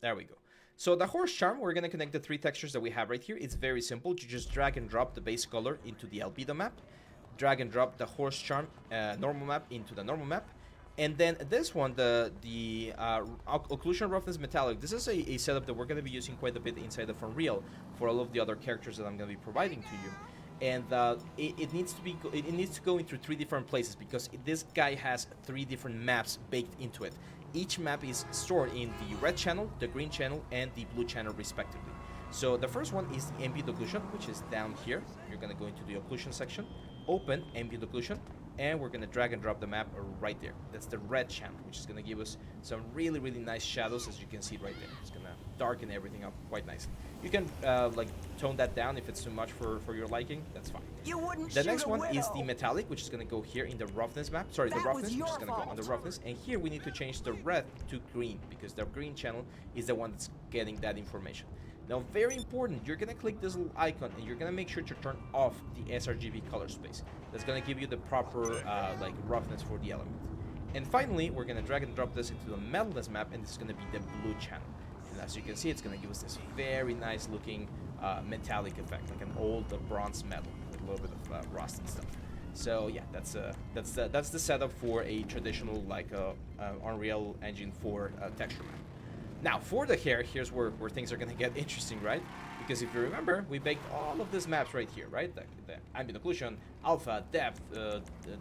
There we go. So the horse charm, we're going to connect the three textures that we have right here. It's very simple. You just drag and drop the base color into the albedo map. Drag and drop the horse charm normal map into the normal map. And then this one, the Occlusion, Roughness, Metallic, this is a setup that we're going to be using quite a bit inside of Unreal for all of the other characters that I'm going to be providing to you. And it needs to go into three different places because this guy has three different maps baked into it. Each map is stored in the red channel, the green channel, and the blue channel respectively. So the first one is the ambient occlusion, which is down here. You're going to go into the occlusion section, open ambient occlusion, and we're going to drag and drop the map right there. That's the red channel, which is going to give us some really, really nice shadows, as you can see right there. It's going to darken everything up quite nicely. You can like tone that down if it's too much for your liking. That's fine. The next one is the metallic, which is going to go here in the roughness map. Sorry, the roughness, which is going to go on the roughness. And here we need to change the red to green because the green channel is the one that's getting that information. Now, very important, you're going to click this little icon and you're going to make sure to turn off the sRGB color space. That's going to give you the proper like roughness for the element. And finally, we're going to drag and drop this into the metalness map, and this is going to be the blue channel. And as you can see, it's going to give us this very nice looking metallic effect, like an old bronze metal with a little bit of rust and stuff. So yeah, that's the setup for a traditional like Unreal Engine 4 texture map. Now, for the hair, here's where things are going to get interesting, right? Because if you remember, we baked all of these maps right here, right? The ambient occlusion, alpha, depth,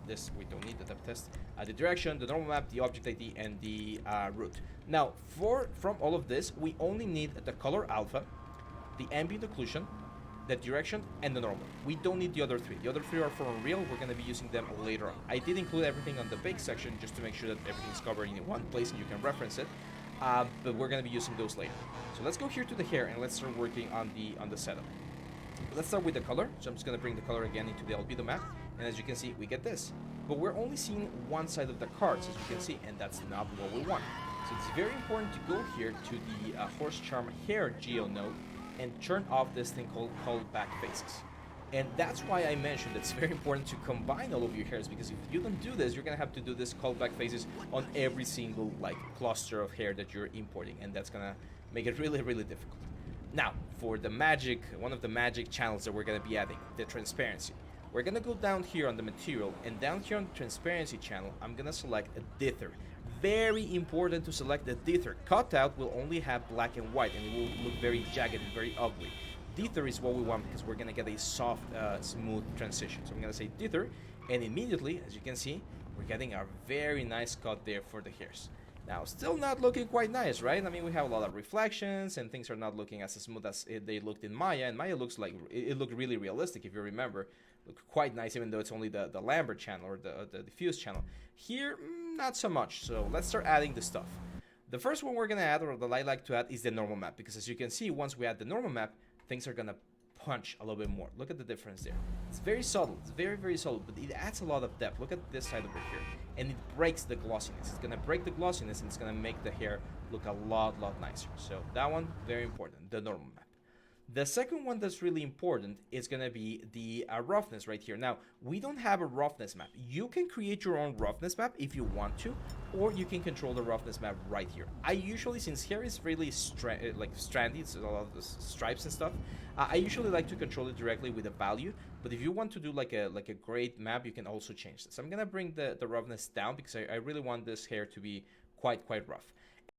this, we don't need the depth test, the direction, the normal map, the object ID, and the root. Now, from all of this, we only need the color alpha, the ambient occlusion, the direction, and the normal. We don't need the other three. The other three are for Unreal. We're going to be using them later on. I did include everything on the bake section just to make sure that everything's covered in one place and you can reference it. But we're going to be using those later. So let's go here to the hair and let's start working on the setup. Let's start with the color. So I'm just going to bring the color again into the albedo map. And as you can see, we get this. But we're only seeing one side of the cards, as you can see, and that's not what we want. So it's very important to go here to the horse charm hair geo node and turn off this thing called callback faces. And that's why I mentioned it's very important to combine all of your hairs, because if you don't do this, you're gonna have to do this callback faces on every single like cluster of hair that you're importing, and that's gonna make it really, really difficult. Now, for the magic, one of the magic channels that we're gonna be adding, the transparency. We're gonna go down here on the material, and down here on the transparency channel, I'm gonna select a dither. Very important to select the dither. Cutout will only have black and white, and it will look very jagged and very ugly. Dither is what we want because we're gonna get a soft, smooth transition. So I'm gonna say dither, and immediately, as you can see, we're getting a very nice cut there for the hairs. Now, still not looking quite nice, right? I mean, we have a lot of reflections, and things are not looking as smooth as they looked in Maya. And Maya looks like it looked really realistic, if you remember. Looked quite nice, even though it's only the Lambert channel or the diffuse channel. Here, not so much. So let's start adding the stuff. The first one we're gonna add, or that I like to add, is the normal map, because as you can see, once we add the normal map, things are gonna punch a little bit more. Look at the difference there. It's very subtle. It's very, very subtle, but it adds a lot of depth. Look at this side over here, and it breaks the glossiness. It's gonna break the glossiness, and it's gonna make the hair look a lot nicer. So that one, very important, the normal map. The second one that's really important is going to be the roughness right here. Now, we don't have a roughness map. You can create your own roughness map if you want to, or you can control the roughness map right here. I usually, since hair is really strandy, it's a lot of the stripes and stuff, I usually like to control it directly with a value. But if you want to do like a great map, you can also change this. I'm going to bring the roughness down because I really want this hair to be quite rough.